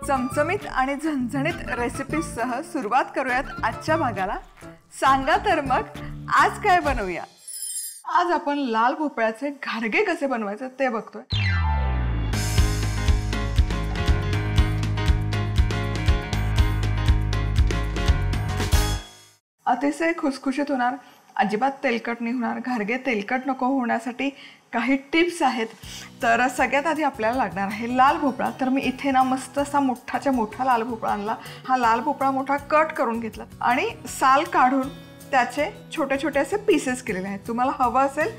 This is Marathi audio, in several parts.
चमचमीत आणि झणझणीत रेसिपीजसह सुरुवात करूयात आजच्या भागाला। सांगा तर मग आज काय बनवूया। आज आपण लाल भोपळ्याचे घारगे कसे बनवायचे ते बघतोय। अतिशय खुसखुशीत होणार, अजिबात तेलकट नाही होणार। घारगे तेलकट नको होण्यासाठी काही टिप्स आहेत। तर सगळ्यात आधी आपल्याला लागणार आहे लाल भोपळा। तर मी इथे ना मस्त असा मोठाच्या मोठा लाल भोपळा आणला। हा लाल भोपळा मोठा कट करून घेतला आणि साल काढून त्याचे छोटे छोटे असे पीसेस केलेले आहेत। तुम्हाला हवं असेल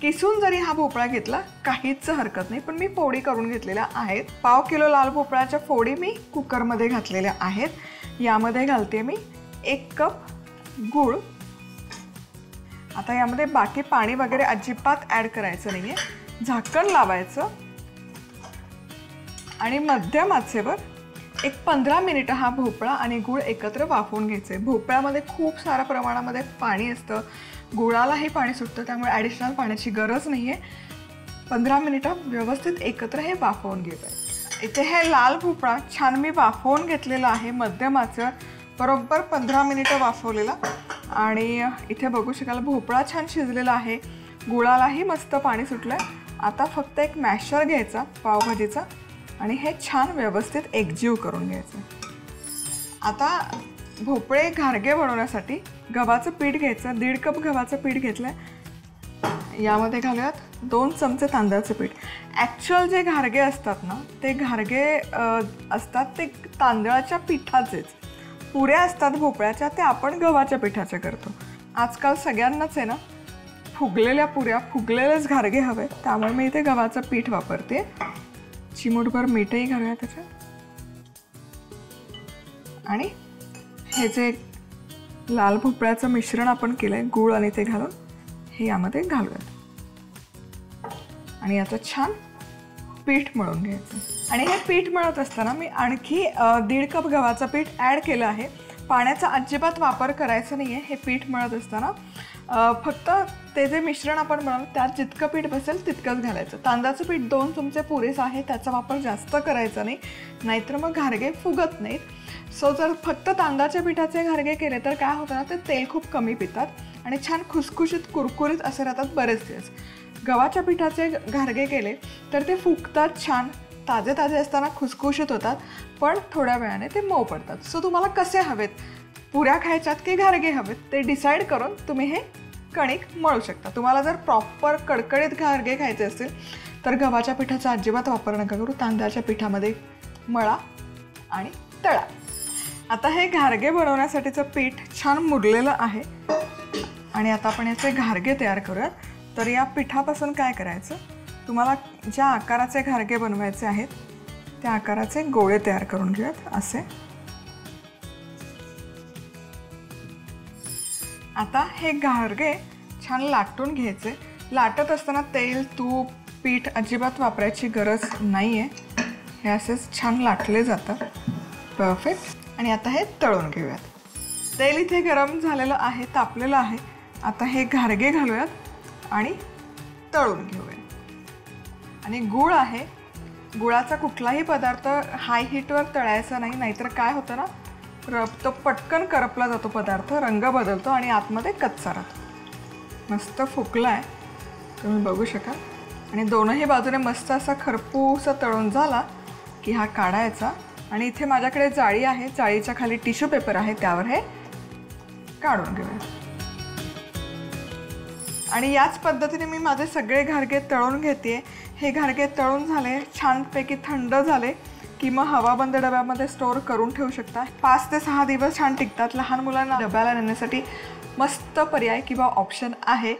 किसून जरी हा भोपळा घेतला काहीच हरकत नाही, पण मी फोडी करून घेतलेल्या आहेत। पाव किलो लाल भोपळ्याच्या फोडी मी कुकरमध्ये घातलेल्या आहेत। यामध्ये घालते मी 1 कप गूळ। आता यामध्ये बाकी पाणी वगैरे अजिबात ॲड करायचं नाहीये। झाकण लावायचं आणि मध्यम आचेवर एक 15 मिनिटं हा भोपळा आणि गूळ एकत्र वाफवून घ्यायचे। भोपळ्यामध्ये खूप साऱ्या प्रमाणामध्ये पाणी असतं, गुळालाही पाणी सुटतं, त्यामुळे ॲडिशनल पाण्याची गरज नाहीये। 15 मिनिटं व्यवस्थित एकत्र हे वाफवून घ्यायचं। इथे हे लाल भोपळा छान मी वाफवून घेतलेला आहे मध्यम आचेवर, बरोबर 15 मिनिटं वाफवलेला। आणि इथे बघू शकाल भोपळा छान शिजलेला आहे, गुळालाही मस्त पाणी सुटलंय। आता फक्त एक मॅशर घ्यायचा पावभाजीचा आणि हे छान व्यवस्थित एकजीव करून घ्यायचं। आता भोपळे घारगे बनवण्यासाठी गव्हाचं पीठ घ्यायचं। 1.5 कप गव्हाचं पीठ घेतलंय। यामध्ये घालूयात 2 चमचे तांदळाचं पीठ। ॲक्च्युअल जे घारगे असतात ना ते घारगे असतात ते तांदळाच्या पिठाचेच। पुऱ्या असतात भोपळ्याच्या ते आपण गव्हाच्या पिठाच्या करतो। आजकाल सगळ्यांनाच आहे ना फुगलेल्या पुऱ्या, फुगलेलेच घारगे हवे, त्यामुळे मी इथे गव्हाचं पीठ वापरते। चिमूटभर मीठही घालूया त्याच्यात आणि हे जे लाल भोपळ्याचं मिश्रण आपण केलंय गूळ आणि ते घालून हे यामध्ये घालूयात आणि याचं छान पीठ मळून घ्यायचं। आणि हे पीठ मळत असताना मी आणखी 1.5 कप गव्हाचं पीठ ॲड केलं आहे। पाण्याचा अजिबात वापर करायचा नाही आहे हे पीठ मळत असताना। फक्त ते जे मिश्रण आपण बनवलं त्यात जितकं पीठ बसेल तितकंच घालायचं। तांदळाचं पीठ 2 चमचे पुरेसं आहे, त्याचा वापर जास्त करायचा नाही, नाहीतर मग घारगे फुगत नाहीत। सो जर फक्त तांदळाच्या पिठाचे घारगे केले तर काय होतं ना ते तेल खूप कमी पितात आणि छान खुसखुशीत कुरकुरीत असे राहतात बरेच दिवस। गव्हाच्या पिठाचे घारगे केले तर ते फुगतात छान, ताजे ताजे असताना खुसखुशीत होतात, पण थोड्या वेळाने ते मऊ पडतात। सो तुम्हाला कसे हवेत, पुऱ्या खायच्यात की घारगे हवेत ते डिसाईड करून तुम्ही हे कणिक मळू शकता। तुम्हाला जर प्रॉपर कडकडीत घारगे खायचे असतील तर गव्हाच्या पिठाचा अजिबात वापर नका करू, तांदळाच्या पिठामध्ये मळा आणि तळा। आता हे घारगे बनवण्यासाठीचं पीठ छान मुरलेलं आहे आणि आता आपण याचे घारगे तयार करूयात। तर या पिठापासून काय करायचं, तुम्हाला ज्या आकाराचे घारगे बनवायचे आहेत त्या आकाराचे गोळे तयार करून घेऊयात असे। आता हे घारगे छान लाटून घ्यायचे। लाटत असताना तेल, तूप, पीठ अजिबात वापरायची गरज नाही आहे, हे असेच छान लाटले जातात। परफेक्ट। आणि आता हे तळून घेऊयात। तेल इथे गरम झालेलं आहे, तापलेलं आहे। आता हे घारगे घालूयात आणि तळून घेऊयात। आणि गूळ आहे, गुळाचा कुठलाही पदार्थ हाय हीटवर तळायचा नाही, नाहीतर काय होतं ना तो पटकन करपला जातो पदार्थ, रंग बदलतो आणि आतमध्ये कच्चा राहतो। मस्त फुगला आहे तुम्ही बघू शकाल आणि दोनही बाजूने मस्त असा खरपूस तळून झाला की हा काढायचा आणि इथे माझ्याकडे जाळी आहे, जाळीच्या खाली टिश्यू पेपर आहे, त्यावर हे काढून घेऊया। आणि याच पद्धतीने मी माझे सगळे घारगे तळून घेते। हे घारगे तळून झाले, छानपैकी थंड झाले की मग हवाबंद डब्यामध्ये स्टोअर करून ठेवू शकता। 5 ते 6 दिवस छान टिकतात। लहान मुलांना डब्याला नेण्यासाठी मस्त पर्याय किंवा ऑप्शन आहे।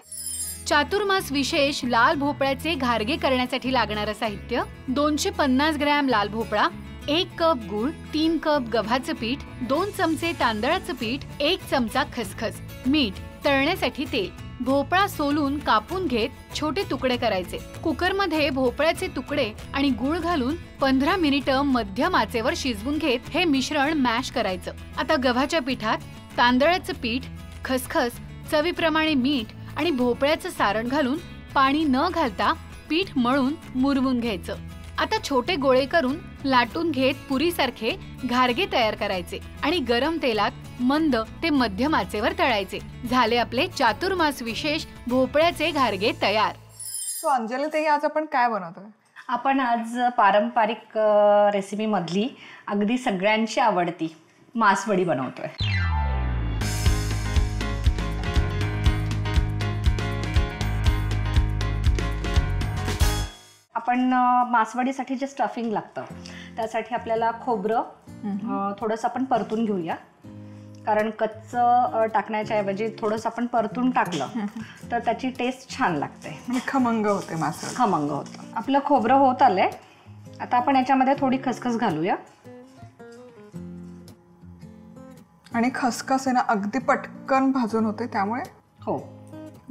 चातुर्मास विशेष लाल भोपळ्याचे घारगे करण्यासाठी लागणारं साहित्य: 250 ग्रॅम लाल भोपळा, 1 कप गूळ, 3 कप गव्हाचं पीठ, 2 चमचे तांदळाचं पीठ, 1 चमचा खसखस, मीठ, तळण्यासाठी तेल। भोपळा सोलून कापून घेत छोटे तुकडे करायचे। कुकरमध्ये भोपळ्याचे तुकडे आणि गूळ घालून 15 मिनिटं मध्यम आचेवर शिजवून घेत हे मिश्रण मॅश करायचं। आता गव्हाच्या पिठात तांदळाचं पीठ, खसखस, चवीप्रमाणे मीठ आणि भोपळ्याचं सारण घालून पाणी न घालता पीठ मळून मुरवून घ्यायचं। आता छोटे गोळे करून लाटून घेत पुरीसारखे घारगे तयार करायचे आणि गरम तेलात मंद ते मध्यम आचेवर तळायचे. झाले आपले चातुर्मास विशेष भोपळ्याचे घारगे तयार. सो अंजली ताई, आज आपण काय बनवतोय? आपण आज पारंपरिक रेसिपी मधली अगदी सगळ्यांची आवडती मासवडी बनवतोय. आपण मासवडीसाठी जे स्टफिंग लागतं त्यासाठी आपल्याला खोबरं थोडंसं आपण परतून घेऊया, कारण कच्चं टाकण्याच्या ऐवजी थोडंसं आपण परतून टाकलं तर त्याची टेस्ट छान लागते, खमंग होते, मासवडी खमंग होतं. आपलं खोबरं होत आलंय. आता आपण याच्यामध्ये थोडी खसखस घालूया. आणि खसखस आहे ना अगदी पटकन भाजून होते, त्यामुळे हो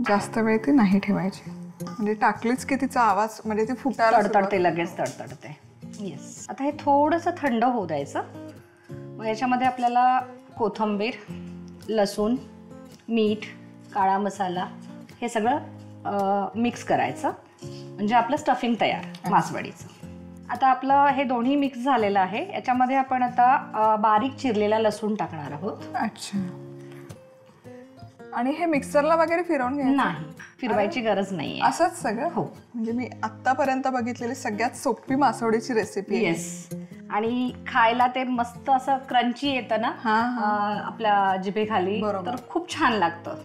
जास्त वेळ ती नाही ठेवायची. म्हणजे टाकलीच की तिचा आवाज म्हणजे ती फुटायला तडतडते, लगेच तडतडते. येस. आता हे थोडंसं थंड होऊ द्यायचं. मग याच्यामध्ये आपल्याला कोथिंबीर, लसूण, मीठ, काळा मसाला हे सगळं मिक्स करायचं, म्हणजे आपलं स्टफिंग तयार मासवडीचं. आता आपलं हे दोन्ही मिक्स झालेलं आहे. याच्यामध्ये आपण आता बारीक चिरलेला लसूण टाकणार आहोत. अच्छा. आणि हे मिक्सरला वगैरे फिरवून घ्यायचं नाही, फिरवायची गरज नाही. असंच सगळं? हो. म्हणजे मी आतापर्यंत बघितलेली सगळ्यात सोपी मासवडीची रेसिपी. येस. आणि खायला ते मस्त असं क्रंची येतं ना आपल्या जिभेखाली, तर खूप छान लागतं.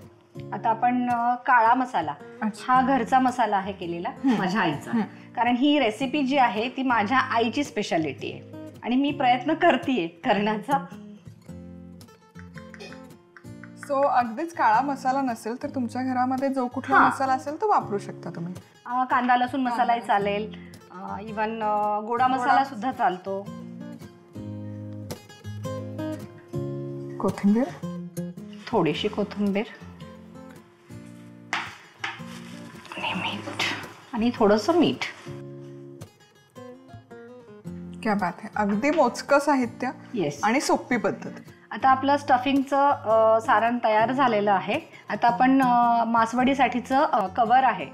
आता आपण काळा मसाला, हा घरचा मसाला आहे केलेला माझ्या आईचा, कारण ही रेसिपी जी आहे ती माझ्या आईची स्पेशालिटी आहे आणि मी प्रयत्न करतेय करण्याचा. सो अगदीच काळा मसाला नसेल तर तुमच्या घरामध्ये जो कुठला मसाला असेल तो वापरू शकता तुम्ही. कांदा लसूण मसालाही चालेल, इवन गोडा मसाला सुद्धा चालतो. कोथिंबीर, थोडीशी कोथिंबीर आणि मीठ, आणि थोडंसं मीठ. क्या बात आहे. अगदी मोजकं साहित्य. येस. आणि सोपी पद्धत. आता आपलं स्टफिंगचं सारण तयार झालेलं आहे. आता आपण मासवडीसाठीचं कव्हर आहे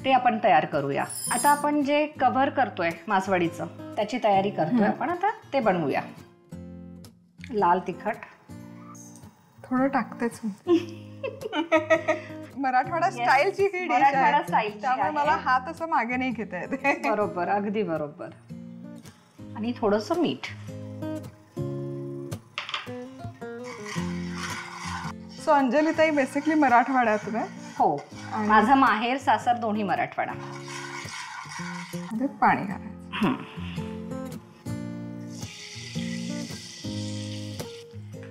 ते आपण तयार करूया. आता आपण जे कव्हर करतोय मासवडीचं त्याची तयारी करतोय आपण. आता ते बनवूया. लाल तिखट थोडं टाकतेच मी. मराठवाडा स्टाईलची ही डिश आहे, त्यामुळे मला हात असं मागे नाही घेता येते. बरोबर, अगदी बरोबर. आणि थोडंसं मीठ. सो अंजली ताई बेसिकली मराठवाड्यातून आहे? हो, माझं माहेर सासर दोन्ही मराठवाडा. पाणी घालायचं.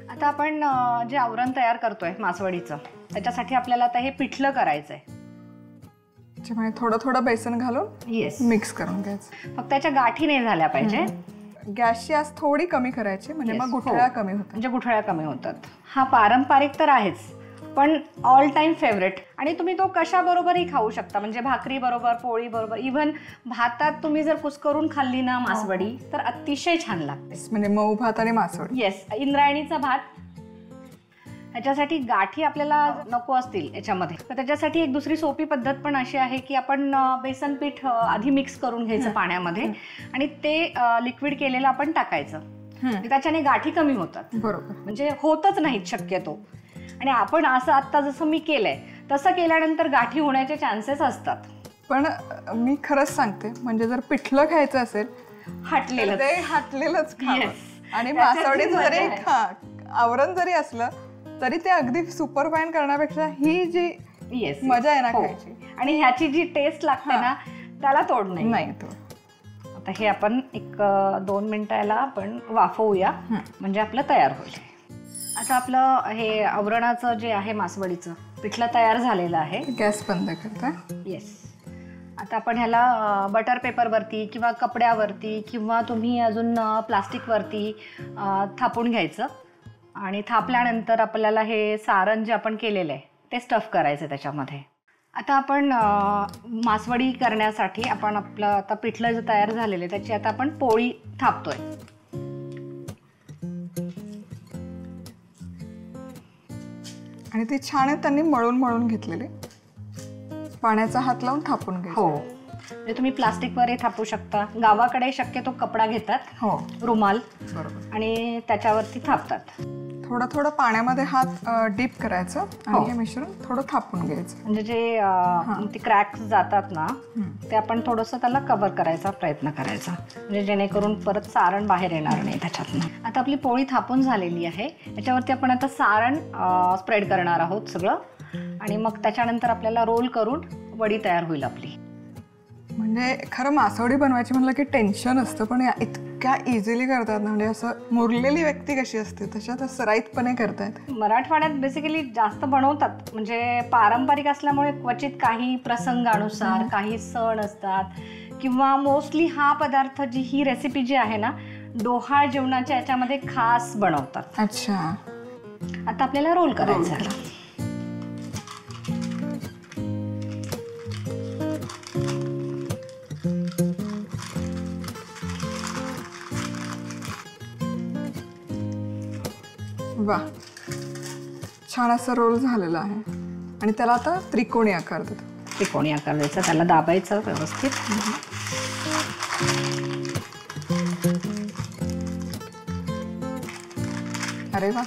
आता आपण जे आवरण तयार करतोय मासवडीचं त्याच्यासाठी आपल्याला आता हे पिठलं करायचंय. थोडं थोडं बेसन घालून येस मिक्स करून घ्यायचं. फक्त त्याच्या गाठी नाही झाल्या पाहिजे. गॅसची आज थोडी कमी करायची, म्हणजे मग गुठळ्या कमी होतात. म्हणजे गुठळ्या कमी होतात. हा पारंपरिक तर आहेच, पण ऑल टाइम फेवरेट. आणि तुम्ही तो कशा बरोबरही खाऊ शकता, म्हणजे भाकरी बरोबर, पोळी बरोबर, इव्हन भातात तुम्ही जर कुस्करून खाल्ली ना मासवडी तर अतिशय छान लागते. म्हणजे मऊ भात आणि मासवडी. येस. इंद्रायणीचा भात. ह्याच्यासाठी गाठी आपल्याला नको असतील याच्यामध्ये, तर त्याच्यासाठी एक दुसरी सोपी पद्धत पण अशी आहे की आपण बेसन पीठ आधी मिक्स करून घ्यायचं पाण्यामध्ये आणि ते लिक्विड केलेलं आपण टाकायचं. त्याच्याने गाठी कमी होतात. बरोबर. म्हणजे होतच नाहीत शक्यतो. आणि आपण असं आता जसं मी केलंय तसं केल्यानंतर गाठी होण्याचे चान्सेस असतात. पण मी खरंच सांगते, म्हणजे जर पिठलं खायचं असेल हटलेलंच खावं. आणि मासवडी जरी आवरण जरी असलं तरी ते अगदी सुपर फाईन करण्यापेक्षा ही जी मजा आहे ना खायची, आणि ह्याची जी टेस्ट लागते ना त्याला तोड नाही. आता हे आपण एक 2 मिनिटाला आपण वाफवूया, म्हणजे आपलं तयार होईल. आता आपलं हे आवरणाचं जे आहे मासवडीचं पिठलं तयार झालेलं आहे. गॅस बंद करता. येस. आता आपण ह्याला बटर पेपरवरती किंवा कपड्यावरती किंवा तुम्ही अजून प्लास्टिकवरती थापून घ्यायचं. आणि थापल्यानंतर आपल्याला हे सारण जे आपण केलेलं आहे ते स्टफ करायचं त्याच्यामध्ये. आता आपण मासवडी करण्यासाठी आपण आपलं आता पिठलं जे तयार झालेलं आहे त्याची आता आपण पोळी थापतोय. आणि ती छान आहे, त्यांनी मळून घेतलेली. पाण्याचा हात लावून थापून घ्यायचं. हो. म्हणजे तुम्ही प्लास्टिकवरही थापू शकता. गावाकडे शक्यतो कपडा घेतात, हो रुमाल, बरोबर. आणि त्याच्यावरती थापतात. थोडं थोडं पाण्यामध्ये हात डिप करायचं हो. आणि हे मिश्रण थोडं थापून घ्यायचं. म्हणजे जे ते क्रॅक्स जातात ना, ते आपण थोडंसं त्याला कव्हर करायचा प्रयत्न करायचा, म्हणजे जेणेकरून परत सारण बाहेर येणार नाही त्याच्यातनं. आता आपली पोळी थापून झालेली आहे. याच्यावरती आपण आता सारण स्प्रेड करणार आहोत सगळं, आणि मग त्याच्यानंतर आपल्याला रोल करून वडी तयार होईल आपली. म्हणजे खरं मासवडी बनवायची म्हणलं की टेन्शन असतं, पण इतक्या इझिली करतात ना. म्हणजे असं मुरलेली व्यक्ती कशी असते तशात सराईतपणे करतायत. मराठवाड्यात बेसिकली जास्त बनवतात, म्हणजे पारंपरिक असल्यामुळे क्वचित काही प्रसंगानुसार काही सण असतात, किंवा मोस्टली हा पदार्थ ही रेसिपी जी आहे ना, डोहाळ जेवणाच्या याच्यामध्ये खास बनवतात. अच्छा, आता आपल्याला रोल करायचं आहे. वा, छान असा रोल झालेला आहे. आणि त्याला आता त्रिकोणी आकार देतो. त्रिकोणी आकार द्यायचा, त्याला दाबायचं व्यवस्थित. अरे वा,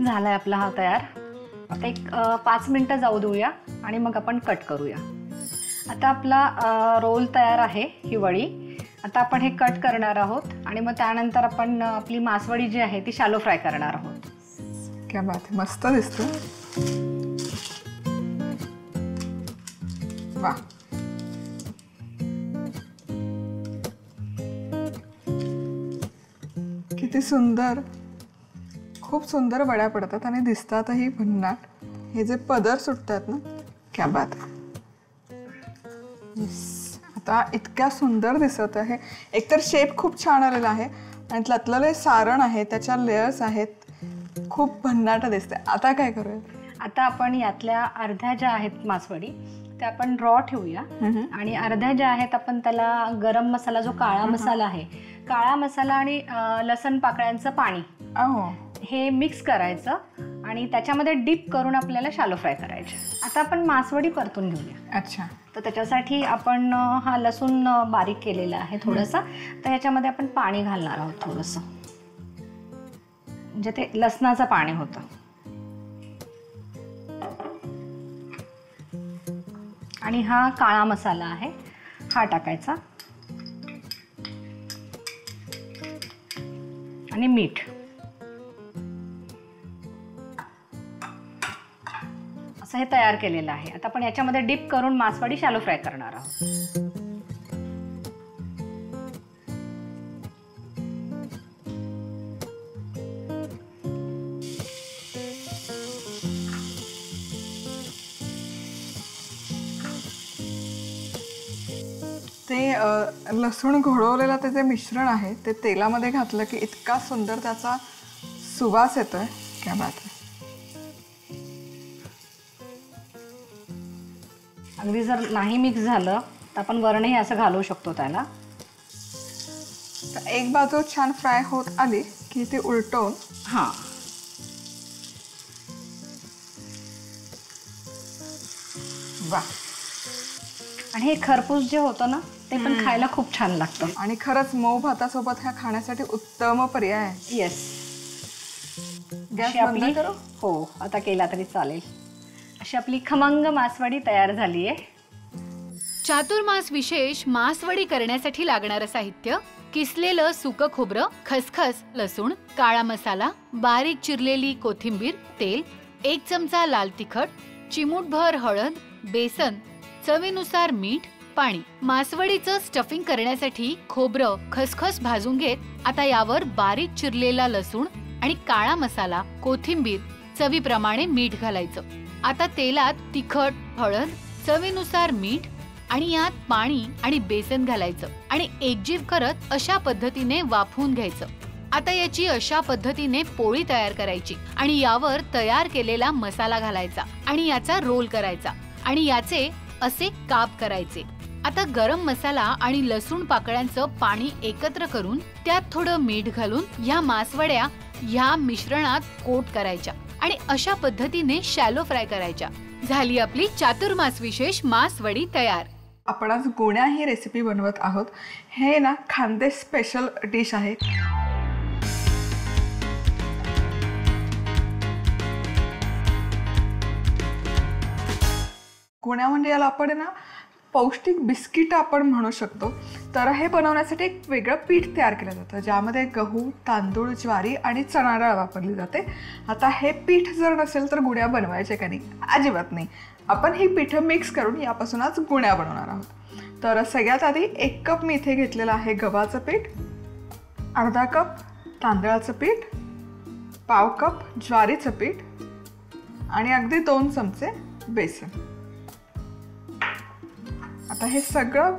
झालाय आपला हा तयार. आता एक 5 मिनिटं जाऊ देऊया आणि मग आपण कट करूया. आता आपला रोल तयार आहे, ही वडी. आता आपण हे कट करणार आहोत आणि मग त्यानंतर आपण आपली मासवडी जी आहे ती शॅलो फ्राय करणार आहोत. क्या बात आहे, मस्त दिसतं. वा, किती सुंदर, खूप सुंदर वड्या पडतात आणि दिसतातही भन्नाट. हे जे पदर सुटतात ना, क्या बात आहे. आता इतक्या सुंदर दिसत आहे. एकतर शेप खूप छान आलेला आहे आणि त्यातलं सारण आहे, त्याच्या लेयर्स आहेत, खूप भन्नाट दिसते. आता काय करूया? आता आपण यातल्या अर्ध्या ज्या आहेत मासवडी त्या आपण रॉ ठेवूया, आणि अर्ध्या ज्या आहेत आपण त्याला गरम मसाला, जो काळा मसाला आहे, काळा मसाला आणि लसण पाकळ्यांचं पाणी हे मिक्स करायचं आणि त्याच्यामध्ये डिप करून आपल्याला शॅलो फ्राय करायचे. आता आपण मासवडी परतून घेऊया. अच्छा, तर त्याच्यासाठी आपण हा लसूण बारीक केलेला आहे थोडासा, तर ह्याच्यामध्ये आपण पाणी घालणार आहोत थोडंसं, म्हणजे ते लसणाचं पाणी होतं. आणि हा काळा मसाला आहे, हा टाकायचा, आणि मीठ. असं हे तयार केलेलं आहे. आता आपण याच्यामध्ये डिप करून मासवडी शॅलो फ्राय करणार आहोत. ते लसूण घोळवलेलं ते जे मिश्रण आहे ते तेलामध्ये घातलं की इतका सुंदर त्याचा सुवास येतोय. क्या बात आहे. अगदी जर नाही मिक्स झालं तर आपण वरणही असं घालू शकतो त्याला. तर एक बाजू छान फ्राय होत आली की ती उलटवून हां, वा, आणि हे खरपूस जे होतं ना ते पण खायला खूप छान लागतं. आणि खरंच मऊ भातासोबत ह्या खाण्यासाठी उत्तम पर्याय आहे. येस. गॅस बंद करू? हो, आता केला तरी चालेल. अशी आपली खमंग मासवडी तयार झाली आहे. चातुर्मास विशेष मासवडी करण्यासाठी लागणारं साहित्य: किसलेलं सुकं खोबरं, खसखस, लसूण, काळा मसाला, बारीक चिरलेली कोथिंबीर, तेल, 1 चमचा लाल तिखट, चिमूटभर हळद, बेसन, चवीनुसार मीठ, पाणी. मासवडीचं स्टफिंग करण्यासाठी खोबरं, खसखस भाजून घेत आता यावर बारीक चिरलेला लसूण आणि काळा मसाला, कोथिंबीर, चवीप्रमाणे मीठ घालायचं. आता तेलात तिखट, हळद, चवीनुसार मीठ आणि यात पाणी आणि बेसन घालायचं आणि एकजीव करत अशा पद्धतीने वाफवून घ्यायचं. आता याची अशा पद्धतीने पोळी तयार करायची आणि यावर तयार केलेला मसाला घालायचा आणि याचा रोल करायचा आणि याचे असे काप करायचे. आता गरम मसाला आणि लसूण पाकळ्यांचं पाणी एकत्र करून त्यात थोडं मीठ घालून ह्या मासवड्या ह्या मिश्रणात कोट करायच्या आणि अशा पद्धतीने शॅलो फ्राय करायच्या. झाली आपली चातुर्मास विशेष मास वडी तयार। आपण आज गुण्या ही रेसिपी बनवत आहोत। हे ना खानदेश स्पेशल डिश आहे। गुण्या म्हणजे याला आपण ना पौष्टिक बिस्किट आपण म्हणू शकतो। तर हे बनवण्यासाठी एक वेगळं पीठ तयार केलं जातं, ज्यामध्ये गहू, तांदूळ, ज्वारी आणि चणा डाळ वापरली जाते। आता हे पीठ जर नसेल तर गुण्या बनवायचे का नाही? अजिबात नाही। आपण ही पीठं मिक्स करून यापासून आज गुण्या बनवणार आहोत। तर सगळ्यात आधी 1 कप मी इथे घेतलेलं आहे गव्हाचं पीठ, अर्धा कप तांदळाचं पीठ, पाव कप ज्वारीचं पीठ आणि अगदी 2 चमचे बेसन। आता हे सगळं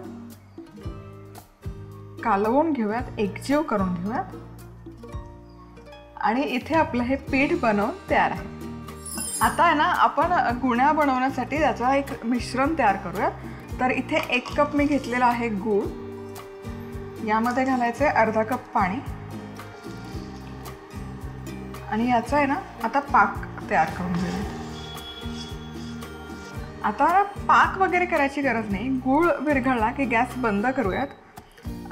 कालवून घेऊयात, एकजीव करून घेऊयात आणि इथे आपलं हे पीठ बनवून तयार आहे। आता आहे ना आपण गुण्या बनवण्यासाठी त्याचं एक मिश्रण तयार करूयात। तर इथे 1 कप मी घेतलेला आहे गूळ, यामध्ये घालायचं आहे अर्धा कप पाणी आणि याचा आहे ना आता पाक तयार करून घेऊया। आता पाक वगैरे करायची गरज नाही, गूळ विरघळला की गॅस बंद करूयात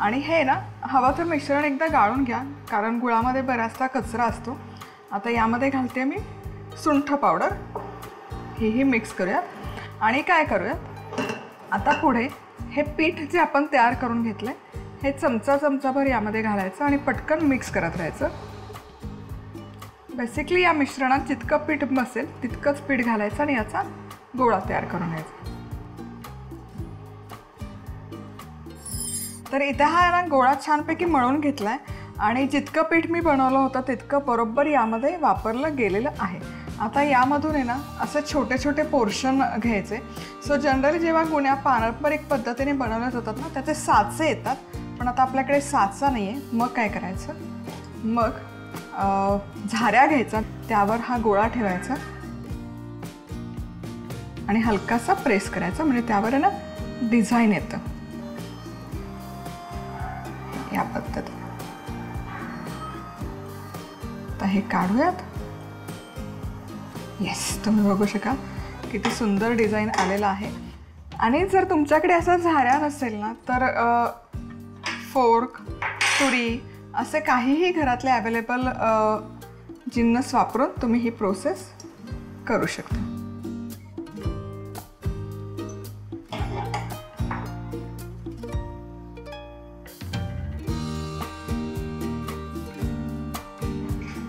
आणि हे ना हवं तर मिश्रण एकदा गाळून घ्या, कारण गुळामध्ये बराचसा कचरा असतो। आता यामध्ये घालते मी सुंठ पावडर, हेही मिक्स करूयात आणि काय करूयात, आता पुढे हे पीठ जे आपण तयार करून घेतलं हे चमचाभर यामध्ये घालायचं आणि पटकन मिक्स करत राहायचं। बेसिकली या मिश्रणात जितकं पीठ बसेल तितकंच पीठ घालायचं आणि याचा गोळा तयार करून घ्यायचा। तर इथे हा ना गोळा छानपैकी मळून घेतलाय आणि जितकं पीठ मी बनवलं होतं तितकं बरोबर यामध्ये वापरलं गेलेलं आहे। आता यामधून आहे ना असे छोटे छोटे पोर्शन घ्यायचे। सो जनरली जेव्हा गुण्या पारंपरिक पद्धतीने बनवल्या जातात ना त्याचे साचे येतात, पण आता आपल्याकडे साचा नाही आहे। मग काय करायचं, मग झाऱ्या घ्यायचा, त्यावर हा गोळा ठेवायचा आणि हलकासा प्रेस करायचा, म्हणजे त्यावर आहे ना डिझाईन येतं या पद्धतीने। आता हे काढूयात। येस, तुम्ही बघू शकाल किती सुंदर डिझाईन आलेला आहे। आणि जर तुमच्याकडे असं झाऱ्या नसेल ना तर फोर्क, सुरी असे काहीही घरातले अवेलेबल जिन्नस वापरून तुम्ही ही प्रोसेस करू शकता।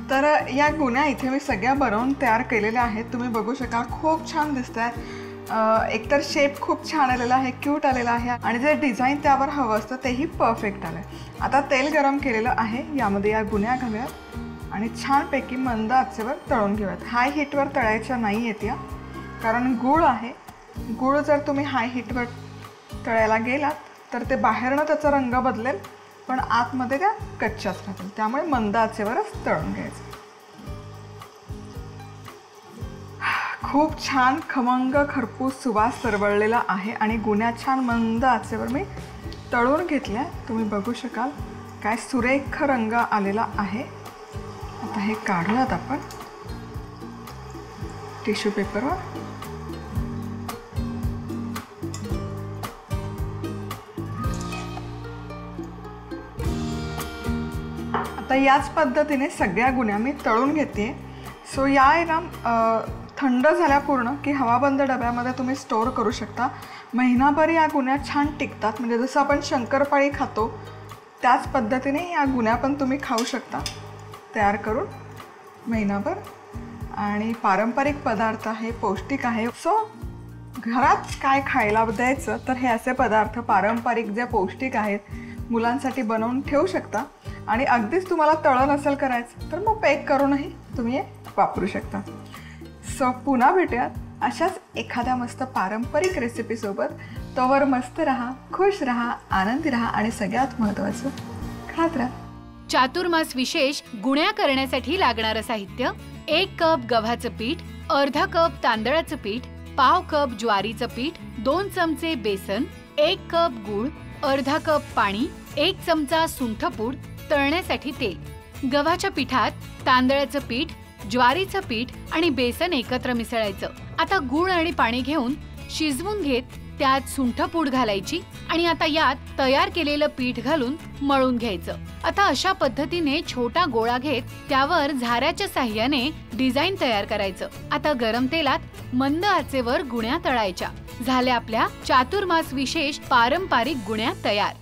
तर या गुण्या इथे मी सगळ्या बनवून तयार केलेल्या आहेत। तुम्ही बघू शकाल खूप छान दिसत आहेत। एकतर शेप खूप छान आलेला आहे, क्यूट आलेला आहे आणि जे डिझाईन त्यावर हवं असतं तेही परफेक्ट आलं आहे। आता तेल गरम केलेलं आहे, यामध्ये या गुण्या घालूयात आणि छानपैकी मंद आचेवर तळून घेऊयात। हाय हीटवर तळायच्या नाही आहेत या, कारण गूळ आहे। गूळ जर तुम्ही हाय हीटवर तळायला गेलात तर ते बाहेरनं त्याचा रंग बदलेल, पण आतमध्ये त्या कच्च्याच राहतील, त्यामुळे मंद आचेवरच तळून घ्यायचं। खूप छान खमंग खरपूस सुवास तरवळलेला आहे आणि गुण्या छान मंद आचेवर मी तळून घेतल्या। तुम्ही बघू शकाल काय सुरेख रंग आलेला आहे। आता हे काढूयात आपण टिश्यू पेपरवर। आता याच पद्धतीने सगळ्या गुण्या मी तळून घेते। सो या आहे ना थंड झाल्या पूर्ण की हवाबंद डब्यामध्ये तुम्ही स्टोअर करू शकता। महिनाभर या गुण्या छान टिकतात, म्हणजे जसं आपण शंकरपाळी खातो त्याच पद्धतीने या गुण्या पण तुम्ही खाऊ शकता तयार करून महिनाभर। आणि पारंपरिक पदार्थ आहे, पौष्टिक आहे। सो घरात काय खायला द्यायचं तर हे असे पदार्थ पारंपरिक जे पौष्टिक आहेत मुलांसाठी बनवून ठेवू शकता। आणि अगदीच तुम्हाला तळण नसेल करायचं तर मग पॅक करूनही तुम्ही हे वापरू शकता। सो पुन्हा भेटूयात अशाच एखाद्या मस्त पारंपरिक रेसिपीसोबत। तोवर मस्त रहा, खुश रहा, आनंदी रहा आणि सगळ्यात महत्त्वाचं खात राहा। चातुर्मास विशेष गुण्या करण्यासाठी लागणारं साहित्य: 1 कप गव्हाचं पीठ, अर्धा कप तांदळाचं पीठ, पाव कप ज्वारीचं पीठ, 2 चमचे बेसन, 1 कप गूळ, अर्धा कप पाणी, 1 चमचा सुंठपूड, तळण्यासाठी तेल। गव्हाच्या पिठात तांदळाचं पीठ, ज्वारीचं पीठ आणि बेसन एकत्र मिसळायचं आता गूळ आणि पाणी घेऊन शिजवून घेत त्यात सुंठपूड घालायची आणि आता यात तयार केलेलं पीठ घालून मळून घ्यायचं। आता अशा पद्धतीने छोटा गोळा घेत त्यावर झाऱ्याच्या साह्याने डिझाईन तयार करायचं। आता गरम तेलात मंद आचेवर गुण्या तळायच्या। झाल्या आपल्या चातुर्मास विशेष पारंपरिक गुण्या तयार।